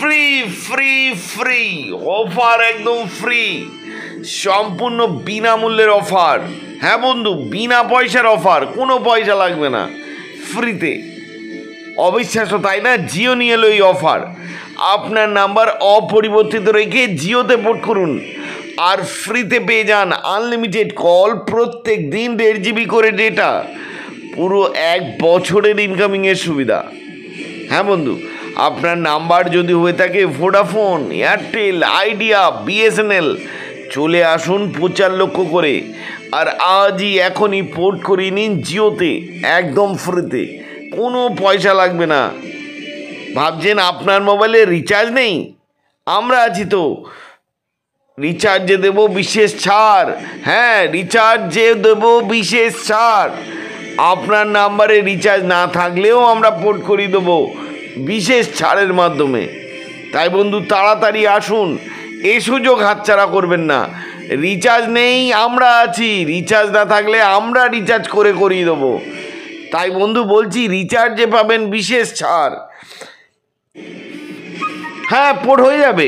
Free free free offer, একদম free, সম্পূর্ণ বিনামূল্যের অফার। হ্যাঁ বন্ধু, বিনা পয়সার অফার, কোনো পয়সা লাগবে না, ফ্রিতে। অবিশ্বাস্য তাই না? জিও নিয়ে এলো এই অফার। আপনার নাম্বার অপরিবর্তিত রেখে জিওতে পোর্ট করুন আর ফ্রিতে পেয়ে যান আনলিমিটেড কল, প্রত্যেক দিন 1.5 GB করে ডেটা, পুরো 1 বছরের ইনকামিংয়ের সুবিধা। হ্যাঁ বন্ধু, আপনার নাম্বার যদি হয়ে থাকে ভোডাফোন, এয়ারটেল, আইডিয়া, বিএসএনএল, চলে আসুন 25 লক্ষ করে আর আজই এখনই পোর্ট করিয়ে নিন জিওতে, একদম ফ্রিতে, কোনো পয়সা লাগবে না। ভাবছেন আপনার মোবাইলে রিচার্জ নেই? আমরা আছি তো, রিচার্জে দেব বিশেষ ছাড়। হ্যাঁ, রিচার্জে দেব বিশেষ ছাড়। আপনার নাম্বারে রিচার্জ না থাকলেও আমরা পোর্ট করিয়ে দেবো বিশেষ ছাড়ের মাধ্যমে। তাই বন্ধু, তাড়াতাড়ি আসুন, এই সুযোগ হাতছাড়া করবেন না। রিচার্জ নেই, আমরা আছি, রিচার্জ না থাকলে আমরা রিচার্জ করে করিয়ে দেবো। তাই বন্ধু বলছি, রিচার্জে পাবেন বিশেষ ছাড়। হ্যাঁ, পোর্ট হয়ে যাবে।